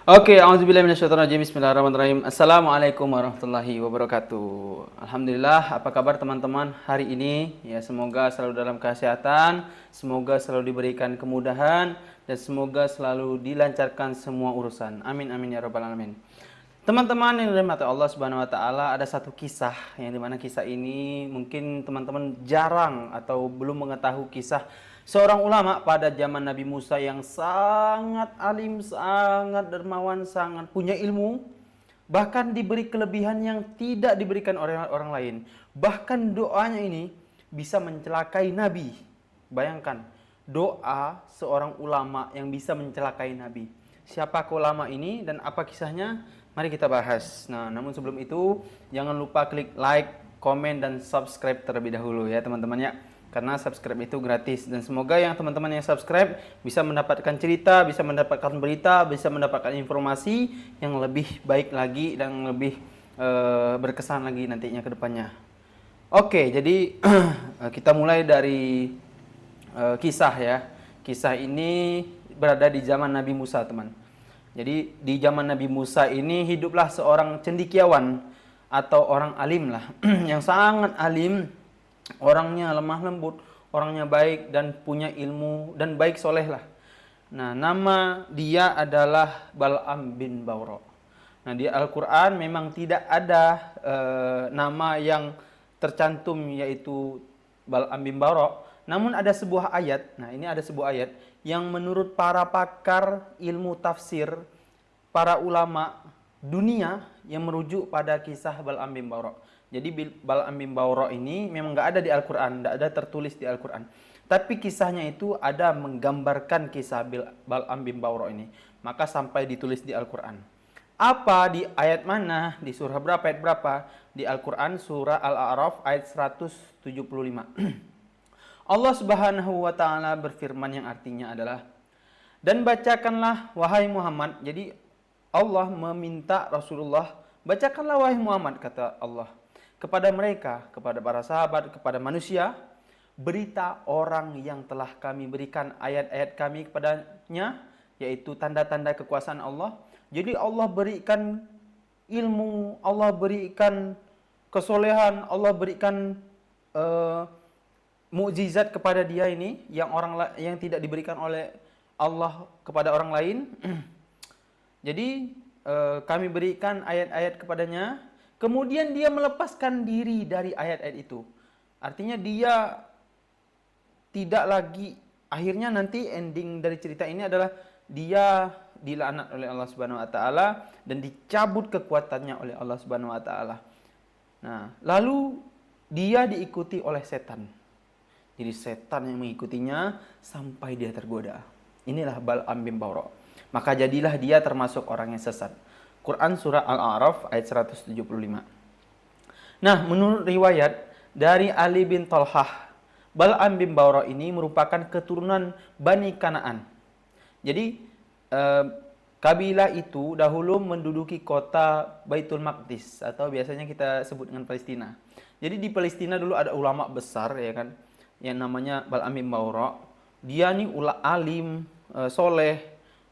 Oke, auzubillahi minasyaitonirrajim. Bismillahirrahmanirrahim. Assalamualaikum warahmatullahi wabarakatuh. Alhamdulillah, apa kabar teman-teman hari ini? Ya, semoga selalu dalam kesehatan, semoga selalu diberikan kemudahan, dan semoga selalu dilancarkan semua urusan. Amin amin ya rabbal alamin. Teman-teman yang dirahmati Allah Subhanahu wa taala, ada satu kisah yang dimana kisah ini mungkin teman-teman jarang atau belum mengetahui kisah seorang ulama pada zaman Nabi Musa yang sangat alim, sangat dermawan, sangat punya ilmu, bahkan diberi kelebihan yang tidak diberikan oleh orang lain. Bahkan doanya ini bisa mencelakai Nabi. Bayangkan, doa seorang ulama yang bisa mencelakai Nabi. Siapa ulama ini dan apa kisahnya? Mari kita bahas. Nah, namun sebelum itu, jangan lupa klik like, komen, dan subscribe terlebih dahulu ya teman-teman ya. Karena subscribe itu gratis. Dan semoga yang teman-teman yang subscribe bisa mendapatkan cerita, bisa mendapatkan berita, bisa mendapatkan informasi yang lebih baik lagi dan lebih berkesan lagi nantinya ke depannya. Oke, jadi kita mulai dari kisah ya. Kisah ini berada di zaman Nabi Musa, teman. Jadi di zaman Nabi Musa ini hiduplah seorang cendekiawan atau orang alim lah yang sangat alim, orangnya lemah lembut, orangnya baik dan punya ilmu dan baik soleh lah. Nah, nama dia adalah Bal'am bin Bawra. Nah, di Al-Quran memang tidak ada nama yang tercantum yaitu Bal'am bin Bawra. Namun ada sebuah ayat, nah ini ada sebuah ayat yang menurut para pakar ilmu tafsir, para ulama dunia yang merujuk pada kisah Bal'am bin Bawra. Jadi Bal'am bin Bawra ini memang nggak ada di Al-Quran, nggak ada tertulis di Al-Quran. Tapi kisahnya itu ada menggambarkan kisah Bal'am bin Bawra ini. Maka sampai ditulis di Al-Quran. Apa di ayat mana? Di surah berapa, ayat berapa? Di Al-Quran surah Al-A'raf ayat 175. Allah Subhanahu wa taala berfirman yang artinya adalah, dan bacakanlah wahai Muhammad. Jadi Allah meminta Rasulullah, bacakanlah wahai Muhammad, kata Allah, kepada mereka, kepada para sahabat, kepada manusia, berita orang yang telah kami berikan ayat-ayat kami kepadanya, yaitu tanda-tanda kekuasaan Allah. Jadi Allah berikan ilmu, Allah berikan kesolehan, Allah berikan mukjizat kepada dia ini yang tidak diberikan oleh Allah kepada orang lain. Jadi kami berikan ayat-ayat kepadanya, kemudian dia melepaskan diri dari ayat-ayat itu. Artinya dia tidak lagi, akhirnya nanti ending dari cerita ini adalah dia dilaknat oleh Allah Subhanahu wa taala dan dicabut kekuatannya oleh Allah Subhanahu wa taala. Nah, lalu dia diikuti oleh setan. Jadi setan yang mengikutinya sampai dia tergoda. Inilah Bal'am bin Bawra. Maka jadilah dia termasuk orang yang sesat. Quran surah Al-A'raf ayat 175. Nah, menurut riwayat dari Ali bin Talhah, Bal'am bin Bawra ini merupakan keturunan Bani Kanaan. Jadi kabilah itu dahulu menduduki kota Baitul Maqdis atau biasanya kita sebut dengan Palestina. Jadi di Palestina dulu ada ulama besar ya kan, yang namanya Bal'am bin Bawra. Dia nih alim, soleh.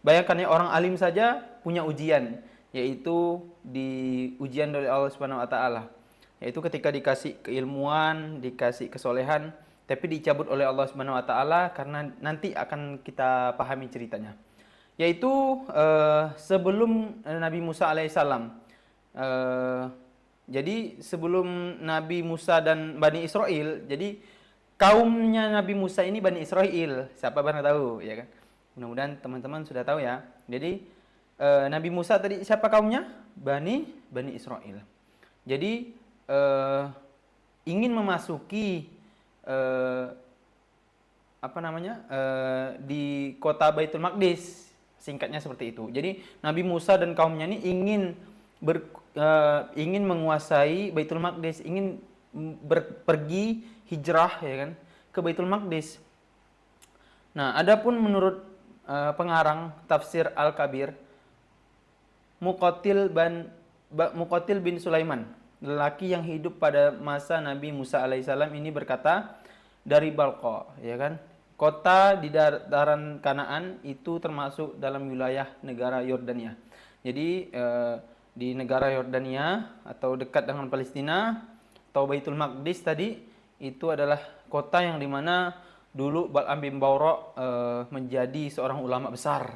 Bayangkan ya, orang alim saja punya ujian, yaitu di ujian dari Allah Subhanahu wa taala. Yaitu ketika dikasih keilmuan, dikasih kesolehan, tapi dicabut oleh Allah Subhanahu wa taala karena nanti akan kita pahami ceritanya. Yaitu sebelum Nabi Musa alaihissalam. Jadi sebelum Nabi Musa dan Bani Israel, jadi kaumnya Nabi Musa ini Bani Israel. Siapa pernah tahu ya kan? Mudah-mudahan teman-teman sudah tahu ya. Jadi Nabi Musa tadi siapa kaumnya? Bani Israel. Jadi ingin memasuki di kota Baitul Maqdis, singkatnya seperti itu. Jadi Nabi Musa dan kaumnya ini ingin menguasai Baitul Maqdis, ingin pergi hijrah ya kan ke Baitul Maqdis. Nah, adapun menurut pengarang tafsir Al-Kabir, Muqatil bin Sulaiman, lelaki yang hidup pada masa Nabi Musa alaihissalam ini berkata dari Balqa, ya kan? kota di dataran Kanaan itu termasuk dalam wilayah negara Yordania. Jadi di negara Yordania atau dekat dengan Palestina atau Baitul Maqdis tadi itu adalah kota yang dimana dulu Bal'am bin Bawra menjadi seorang ulama besar.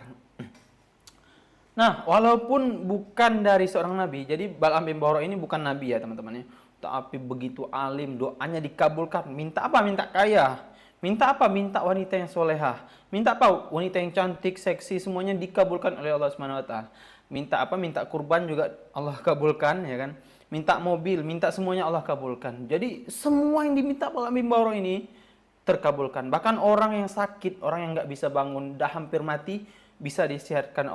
Nah, walaupun bukan dari seorang nabi, jadi Bal'am bin Bawra ini bukan nabi ya teman-teman ya, tapi begitu alim, doanya dikabulkan. Minta apa? Minta kaya. Minta apa? Minta wanita yang solehah. Minta apa? Wanita yang cantik, seksi, semuanya dikabulkan oleh Allah Subhanahu Wa Taala. Minta apa? Minta kurban juga Allah kabulkan, ya kan? Minta mobil, minta semuanya Allah kabulkan. Jadi semua yang diminta Bal'am bin Bawra ini terkabulkan. Bahkan orang yang sakit, orang yang nggak bisa bangun, dah hampir mati, bisa disihatkan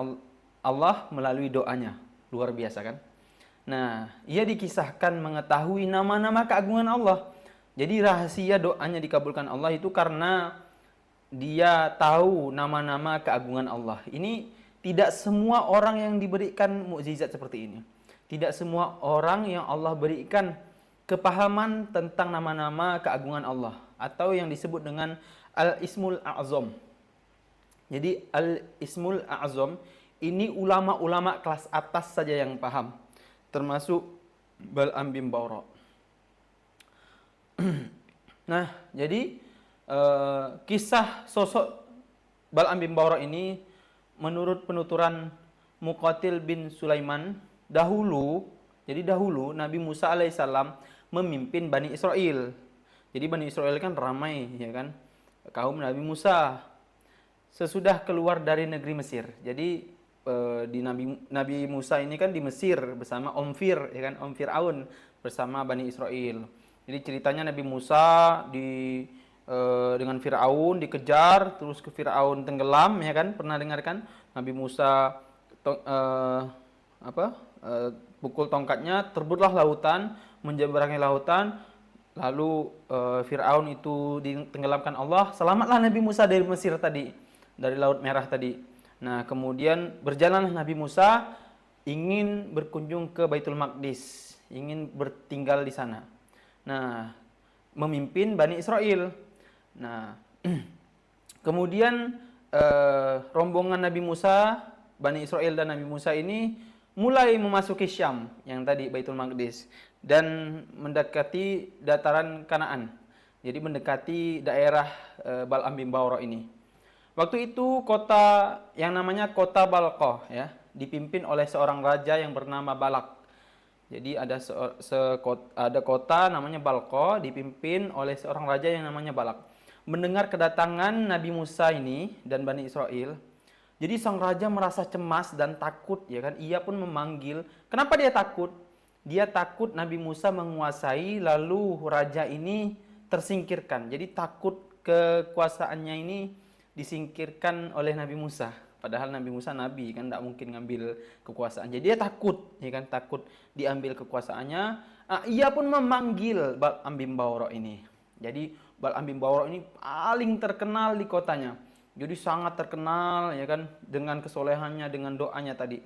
Allah melalui doanya. Luar biasa kan? Nah, ia dikisahkan mengetahui nama-nama keagungan Allah. Jadi rahasia doanya dikabulkan Allah itu karena dia tahu nama-nama keagungan Allah. Ini tidak semua orang yang diberikan mukjizat seperti ini. Tidak semua orang yang Allah berikan kepahaman tentang nama-nama keagungan Allah atau yang disebut dengan Al-Ismul A'zam. Jadi Al-Ismul A'zam ini ulama-ulama kelas atas saja yang paham, termasuk Bal'am bin Bawra. Nah, jadi kisah sosok Bal'am bin Bawra ini menurut penuturan Muqatil bin Sulaiman, dahulu Nabi Musa alaihissalam memimpin Bani Israel. Jadi Bani Israel kan ramai, ya kan, kaum Nabi Musa sesudah keluar dari negeri Mesir. Jadi di Nabi Musa ini kan di Mesir bersama ya kan, Fir'aun bersama Bani Israel. Jadi ceritanya Nabi Musa dengan Fir'aun dikejar, terus ke Fir'aun tenggelam, ya kan, pernah dengar kan? Nabi Musa pukul tongkatnya, terbitlah lautan, menyeberangi lautan, lalu Fir'aun itu ditenggelamkan Allah, selamatlah Nabi Musa dari Mesir tadi, dari Laut Merah tadi. Nah, kemudian berjalanlah Nabi Musa ingin berkunjung ke Baitul Maqdis, ingin bertinggal di sana. Nah, memimpin Bani Israel. Nah, kemudian rombongan Nabi Musa, Bani Israel dan Nabi Musa ini mulai memasuki Syam, yang tadi Baitul Maqdis, dan mendekati dataran Kanaan. Jadi mendekati daerah Bal'am bin Bawra ini. Waktu itu kota yang namanya kota Balqah ya, dipimpin oleh seorang raja yang bernama Balak. Jadi ada kota namanya Balqah dipimpin oleh seorang raja yang namanya Balak. Mendengar kedatangan Nabi Musa ini dan Bani Israel, jadi sang raja merasa cemas dan takut, ya kan? Ia pun memanggil. Kenapa dia takut? Dia takut Nabi Musa menguasai lalu raja ini tersingkirkan. Jadi takut kekuasaannya ini disingkirkan oleh Nabi Musa. Padahal Nabi Musa nabi kan, tidak mungkin ngambil kekuasaan. Jadi dia takut, ya kan, takut diambil kekuasaannya. Ia pun memanggil Bal'am bin Bawra ini. Jadi Bal'am bin Bawra ini paling terkenal di kotanya. Jadi sangat terkenal, ya kan, dengan kesolehannya, dengan doanya tadi.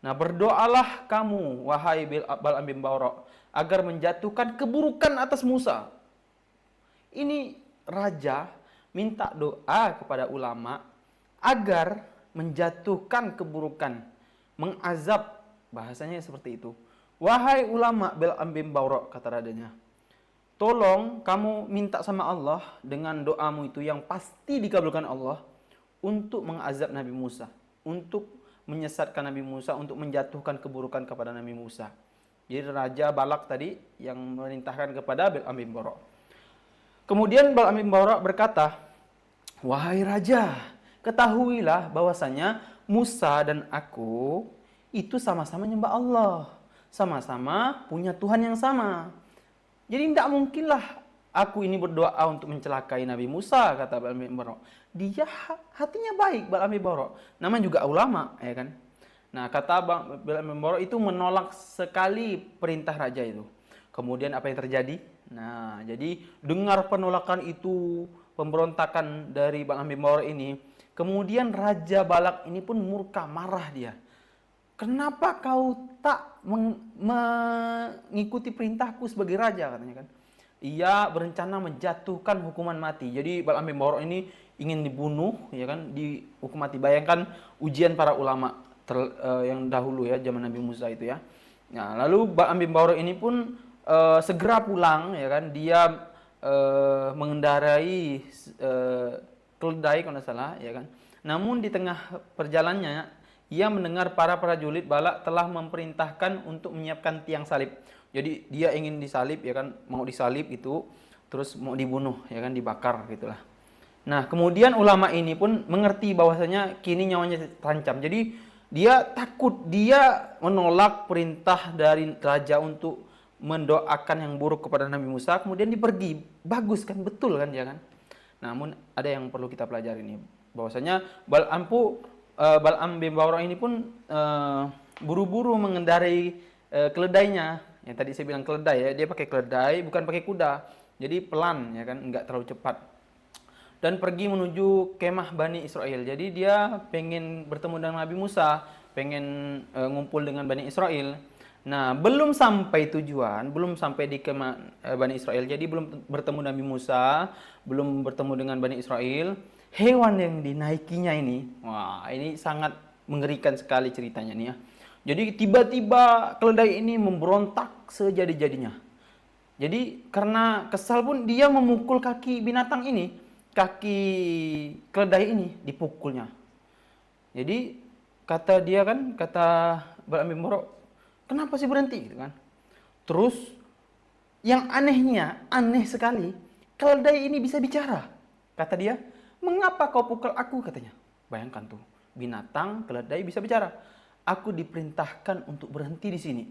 Nah, berdoalah kamu wahai Bal'am bin Bawra agar menjatuhkan keburukan atas Musa. Ini raja minta doa kepada ulama agar menjatuhkan keburukan, mengazab, bahasanya seperti itu. Wahai ulama Bal'am bin Bawra, kata rajanya, tolong kamu minta sama Allah dengan doamu itu yang pasti dikabulkan Allah untuk mengazab Nabi Musa, untuk menyesatkan Nabi Musa, untuk menjatuhkan keburukan kepada Nabi Musa. Jadi Raja Balak tadi yang memerintahkan kepada Bal'am bin Bawra. Kemudian Bal'am bin Bawra berkata, wahai raja, ketahuilah bahwasanya Musa dan aku itu sama-sama nyembah Allah, sama-sama punya Tuhan yang sama. Jadi tidak mungkinlah aku ini berdoa untuk mencelakai Nabi Musa, kata Bal'am bin Bawra. Dia hatinya baik, Bal'am bin Bawra. Namanya juga ulama, ya kan. Nah, kata Bal'am bin Bawra itu menolak sekali perintah raja itu. Kemudian apa yang terjadi? Nah, jadi dengar penolakan itu, pemberontakan dari Bal'am bin Bawra ini, kemudian Raja Balak ini pun murka, marah dia. Kenapa kau tak mengikuti perintahku sebagai raja, katanya kan. Ia berencana menjatuhkan hukuman mati. Jadi Bal'am bin Bawra ini ingin dibunuh, ya kan, dihukum mati. Bayangkan ujian para ulama yang dahulu ya, zaman Nabi Musa itu ya. Nah, lalu Bal'am bin Ba'urah ini pun segera pulang, ya kan. Dia mengendarai keledai kalau tidak salah, ya kan. Namun di tengah perjalanannya ia mendengar para prajurit Balak telah memerintahkan untuk menyiapkan tiang salib. Jadi dia ingin disalib, ya kan, mau disalib itu, terus mau dibunuh, ya kan, dibakar gitulah. Nah, kemudian ulama ini pun mengerti bahwasanya kini nyawanya terancam. Jadi dia takut, dia menolak perintah dari raja untuk mendoakan yang buruk kepada Nabi Musa, kemudian dipergi. Bagus kan, betul kan ya kan? Namun ada yang perlu kita pelajari ini, bahwasanya Bal'am bin Ba'urah ini pun buru-buru mengendarai keledainya. Yang tadi saya bilang keledai ya, dia pakai keledai bukan pakai kuda. Jadi pelan ya kan, enggak terlalu cepat. Dan pergi menuju kemah Bani Israel. Jadi dia pengen bertemu dengan Nabi Musa, pengen ngumpul dengan Bani Israel. Nah, belum sampai tujuan, belum sampai di kemah Bani Israel. Jadi belum bertemu Nabi Musa, belum bertemu dengan Bani Israel. Hewan yang dinaikinya ini, wah ini sangat mengerikan sekali ceritanya nih ya. Jadi tiba-tiba keledai ini memberontak sejadi-jadinya. Jadi karena kesal pun dia memukul kaki binatang ini, kaki keledai ini dipukulnya. Jadi kata dia kan, kata Bal'am bin Ba'urah, kenapa sih berhenti gitu kan? Terus yang anehnya, aneh sekali, keledai ini bisa bicara. Kata dia, mengapa kau pukul aku katanya. Bayangkan tuh, binatang keledai bisa bicara. Aku diperintahkan untuk berhenti di sini.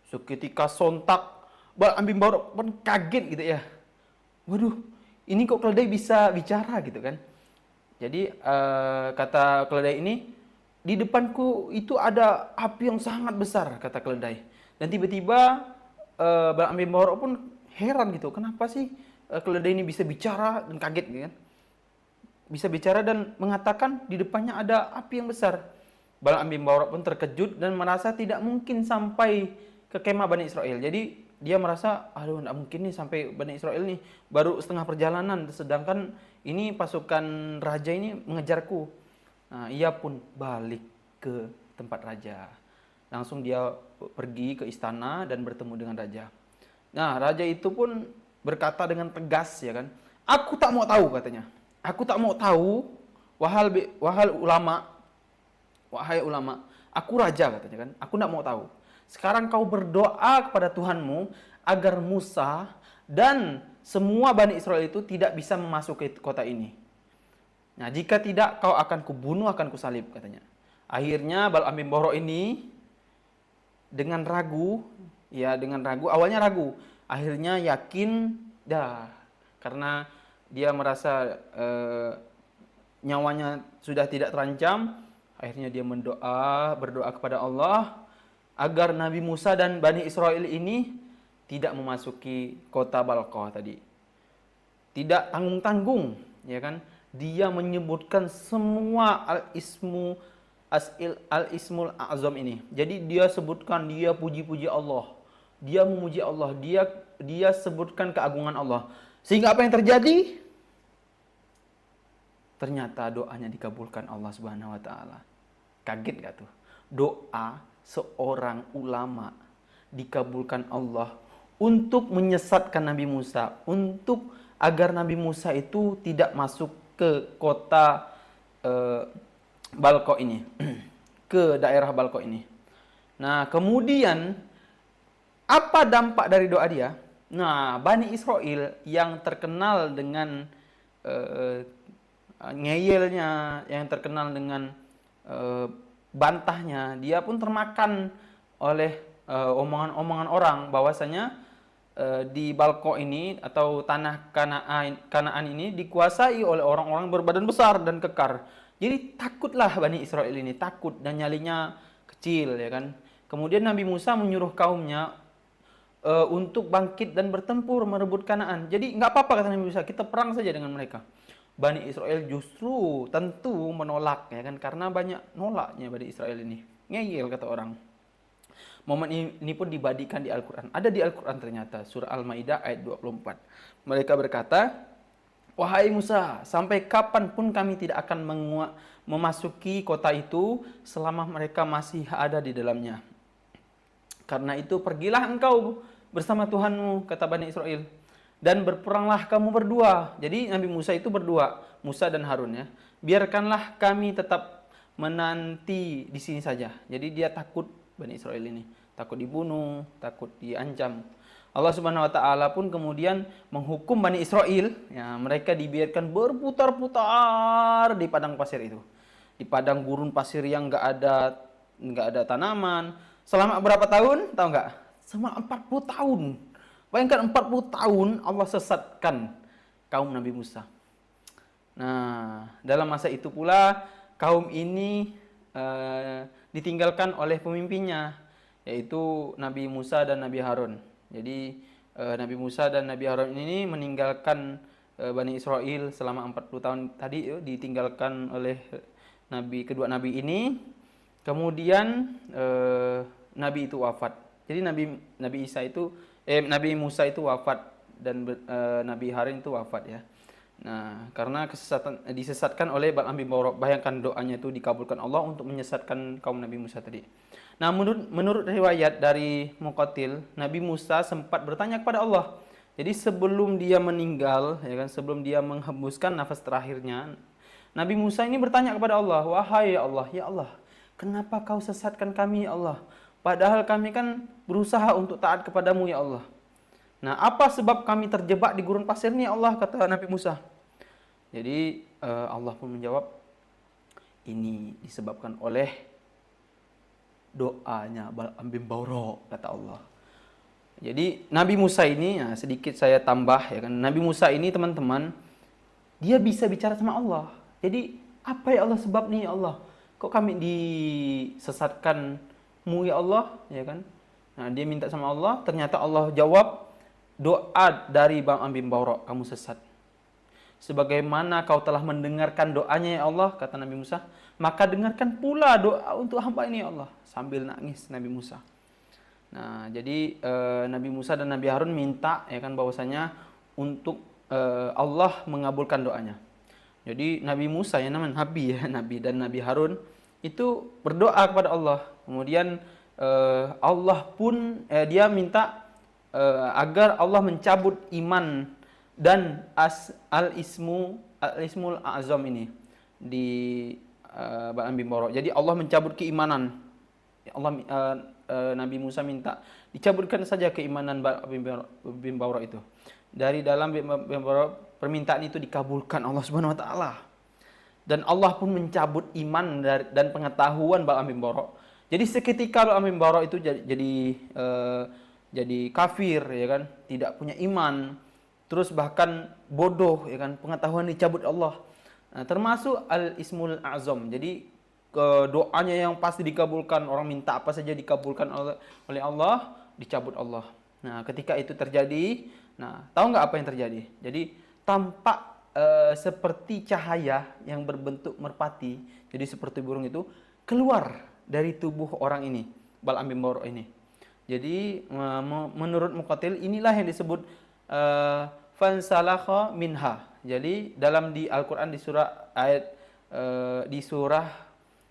Seketika sontak Bal'am bin Ba'urah pun kaget gitu ya. Waduh, ini kok keledai bisa bicara gitu kan. Jadi kata keledai ini, di depanku itu ada api yang sangat besar, kata keledai. Dan tiba-tiba Bal'am bin Ba'urah pun heran gitu, kenapa sih keledai ini bisa bicara dan kaget gitu kan. Bisa bicara dan mengatakan di depannya ada api yang besar. Bal'am bin Ba'urah pun terkejut dan merasa tidak mungkin sampai ke kemah Bani Israel. Jadi dia merasa, aduh tidak mungkin nih sampai Bani Israel nih, baru setengah perjalanan, sedangkan ini pasukan raja ini mengejarku. Nah, ia pun balik ke tempat raja. Langsung dia pergi ke istana dan bertemu dengan raja. Nah, raja itu pun berkata dengan tegas ya kan, aku tak mau tahu katanya. Aku tak mau tahu, wahai ulama, aku raja katanya kan, aku tidak mau tahu. Sekarang kau berdoa kepada Tuhanmu agar Musa dan semua Bani Israel itu tidak bisa memasuki kota ini. Nah, jika tidak, kau akan kubunuh, akan kusalib katanya. Akhirnya Bal'am bin Ba'urah ini dengan ragu, awalnya ragu, akhirnya yakin dah, karena dia merasa nyawanya sudah tidak terancam. Akhirnya dia berdoa kepada Allah agar Nabi Musa dan Bani Israel ini tidak memasuki kota Balqah tadi. Tidak tanggung-tanggung, ya kan? Dia menyebutkan semua al-ismul azam ini. Jadi dia sebutkan, dia puji-puji Allah. Dia memuji Allah, dia sebutkan keagungan Allah. Sehingga apa yang terjadi? Ternyata doanya dikabulkan Allah Subhanahu wa taala. Kaget gak tuh? Doa seorang ulama dikabulkan Allah untuk menyesatkan Nabi Musa, untuk agar Nabi Musa itu tidak masuk ke kota Balqah ini, ke daerah Balqah ini. Nah, kemudian apa dampak dari doa dia? Nah, Bani Israel yang terkenal dengan ngeyelnya, yang terkenal dengan bantahnya, dia pun termakan oleh omongan-omongan orang bahwasanya di Balqah ini atau tanah Kanaan ini dikuasai oleh orang-orang berbadan besar dan kekar. Jadi takutlah Bani Israel ini, takut dan nyalinya kecil ya kan. Kemudian Nabi Musa menyuruh kaumnya untuk bangkit dan bertempur merebut Kanaan. Jadi nggak apa-apa kata Nabi Musa, kita perang saja dengan mereka. Bani Israel justru tentu menolak ya kan, karena banyak nolaknya Bani Israel ini. Ngeyel kata orang. Momen ini pun dibadikan di Al-Quran. Ada di Al-Quran ternyata, surah Al-Maidah ayat 24. Mereka berkata, Wahai Musa, sampai kapanpun kami tidak akan memasuki kota itu selama mereka masih ada di dalamnya. Karena itu pergilah engkau bersama Tuhanmu, kata Bani Israel. Dan berperanglah kamu berdua. Jadi Nabi Musa itu berdua, Musa dan Harun ya. Biarkanlah kami tetap menanti di sini saja. Jadi dia takut, Bani Israel ini. Takut dibunuh, takut diancam. Allah Subhanahu wa taala pun kemudian menghukum Bani Israel, ya, mereka dibiarkan berputar-putar di padang pasir itu. Di padang gurun pasir yang nggak ada tanaman. Selama berapa tahun? Tahu nggak? Selama 40 tahun. Bayangkan 40 tahun Allah sesatkan kaum Nabi Musa. Nah, dalam masa itu pula kaum ini ditinggalkan oleh pemimpinnya, yaitu Nabi Musa dan Nabi Harun. Jadi Nabi Musa dan Nabi Harun ini meninggalkan Bani Israel selama 40 tahun tadi, ditinggalkan oleh kedua nabi ini. Kemudian nabi itu wafat. Jadi Nabi Musa itu wafat dan Nabi Harun itu wafat ya. Nah, karena disesatkan oleh Bal'am bin Ba'ura. Bayangkan doanya itu dikabulkan Allah untuk menyesatkan kaum Nabi Musa tadi. Nah, menurut riwayat dari Muqatil, Nabi Musa sempat bertanya kepada Allah. Jadi sebelum dia meninggal, ya kan, sebelum dia menghembuskan nafas terakhirnya, Nabi Musa ini bertanya kepada Allah, "Wahai Allah, ya Allah, kenapa kau sesatkan kami ya Allah? Padahal kami kan berusaha untuk taat kepadamu ya Allah. Nah, apa sebab kami terjebak di gurun pasir ini ya Allah?" kata Nabi Musa. Jadi Allah pun menjawab, ini disebabkan oleh doanya Bal'am bin Ba'ura, kata Allah. Jadi Nabi Musa ini, ya, sedikit saya tambah ya kan. Nabi Musa ini teman-teman, dia bisa bicara sama Allah. Jadi apa ya Allah sebab nih ya Allah? Kok kami disesatkanmu ya Allah, ya kan? Nah, dia minta sama Allah, ternyata Allah jawab doa dari Bal'am bin Ba'ura, kamu sesat. Sebagaimana kau telah mendengarkan doanya ya Allah, kata Nabi Musa, maka dengarkan pula doa untuk hamba ini ya Allah. Sambil nangis Nabi Musa. Nah, jadi Nabi Musa dan Nabi Harun minta ya kan bahwasanya untuk Allah mengabulkan doanya. Jadi Nabi Musa yang namanya Nabi ya, Nabi dan Nabi Harun itu berdoa kepada Allah. Kemudian Allah pun dia minta agar Allah mencabut iman dan al-ismul azam ini di Bal'am bin Ba'ura. Jadi Allah mencabut keimanan. Nabi Musa minta dicabutkan saja keimanan Bal'am bin Ba'ura itu. Dari dalam bin Ba'ura, permintaan itu dikabulkan Allah Subhanahu wa taala. Dan Allah pun mencabut iman dan pengetahuan Bal'am bin Ba'ura. Jadi seketika Bal'am bin Ba'ura itu jadi kafir ya kan, tidak punya iman. Terus bahkan bodoh ya kan, pengetahuan dicabut Allah. Nah, termasuk al-ismul azam. Jadi doanya yang pasti dikabulkan, orang minta apa saja dikabulkan oleh Allah, dicabut Allah. Nah, ketika itu terjadi, nah, tahu nggak apa yang terjadi? Jadi tampak seperti cahaya yang berbentuk merpati, jadi seperti burung itu keluar dari tubuh orang ini, Bal'am bin Ba'ura ini. Jadi menurut Muqatil, inilah yang disebut fansalakha minha. Jadi dalam di Al-Qur'an di surah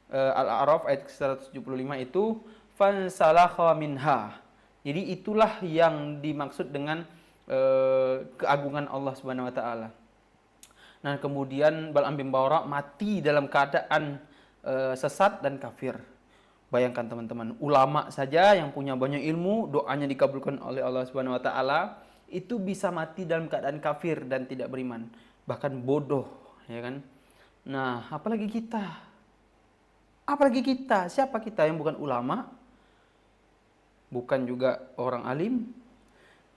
Al-A'raf ayat 175 itu fansalakha minha. Jadi itulah yang dimaksud dengan keagungan Allah Subhanahu wa taala. Nah, kemudian Bal'am bin Ba'ura mati dalam keadaan sesat dan kafir. Bayangkan teman-teman, ulama saja yang punya banyak ilmu, doanya dikabulkan oleh Allah Subhanahu wa taala, itu bisa mati dalam keadaan kafir dan tidak beriman, bahkan bodoh, ya kan? Nah, apalagi kita? Apalagi kita? Siapa kita yang bukan ulama? Bukan juga orang alim?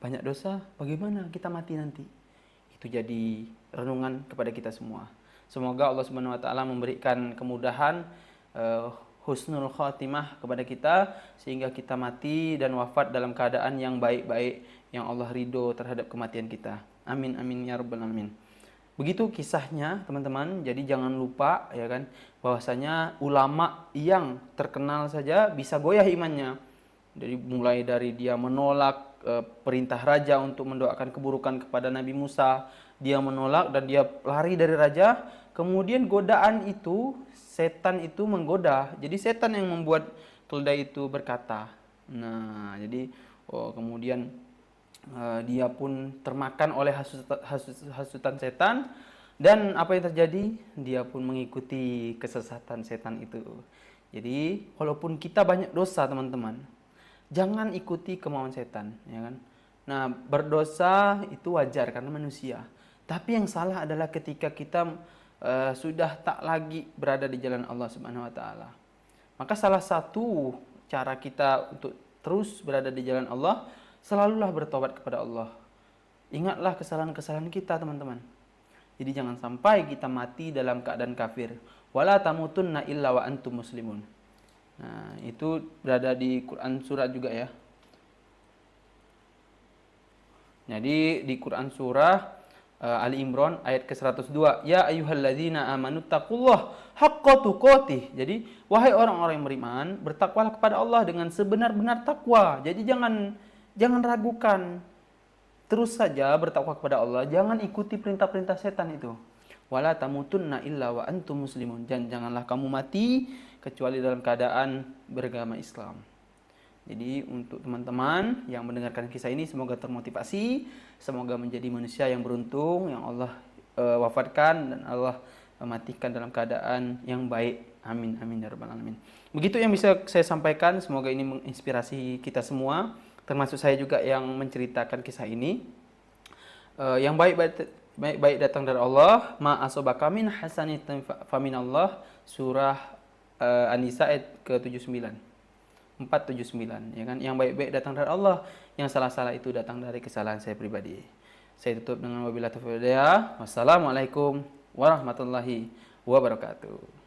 Banyak dosa, bagaimana kita mati nanti? Itu jadi renungan kepada kita semua. Semoga Allah Subhanahu wa taala memberikan kemudahan, husnul khatimah kepada kita, sehingga kita mati dan wafat dalam keadaan yang baik-baik, yang Allah ridho terhadap kematian kita. Amin amin ya rabbal alamin. Begitu kisahnya teman-teman. Jadi jangan lupa ya kan, bahwasanya ulama yang terkenal saja bisa goyah imannya. Jadi mulai dari dia menolak perintah raja untuk mendoakan keburukan kepada Nabi Musa, dia menolak dan dia lari dari raja. Kemudian godaan itu, setan itu menggoda. Jadi setan yang membuat keledai itu berkata. Nah, jadi kemudian dia pun termakan oleh hasutan setan, dan apa yang terjadi? Dia pun mengikuti kesesatan setan itu. Jadi, walaupun kita banyak dosa, teman-teman, jangan ikuti kemauan setan, ya kan? Nah, berdosa itu wajar karena manusia. Tapi yang salah adalah ketika kita sudah tak lagi berada di jalan Allah Subhanahu wa taala. Maka salah satu cara kita untuk terus berada di jalan Allah, selalulah bertobat kepada Allah. Ingatlah kesalahan-kesalahan kita, teman-teman. Jadi jangan sampai kita mati dalam keadaan kafir. Wala tamutunna illa wa antum muslimun. Nah, itu berada di Quran surat juga ya. Jadi di Quran surah Ali Imran ayat ke-102, ya ayyuhalladzina amanu taqullah haqqa tuqatih. Jadi wahai orang-orang yang beriman, bertakwalah kepada Allah dengan sebenar-benar takwa. Jadi jangan ragukan. Terus saja bertakwa kepada Allah, jangan ikuti perintah-perintah setan itu. Wala tamutunna illa wa antum muslimun. Janganlah kamu mati kecuali dalam keadaan beragama Islam. Jadi untuk teman-teman yang mendengarkan kisah ini, semoga termotivasi, semoga menjadi manusia yang beruntung, yang Allah wafatkan dan Allah matikan dalam keadaan yang baik. Amin amin ya rabbal alamin. Begitu yang bisa saya sampaikan, semoga ini menginspirasi kita semua, termasuk saya juga yang menceritakan kisah ini. Yang baik datang dari Allah. Ma asobaka min hasanatin famin Allah, surah An-Nisa ayat ke-79. 479, ya kan? Yang baik-baik datang dari Allah, yang salah-salah itu datang dari kesalahan saya pribadi. Saya tutup dengan wabillahi taufiq wal hidayah. Wassalamualaikum warahmatullahi wabarakatuh.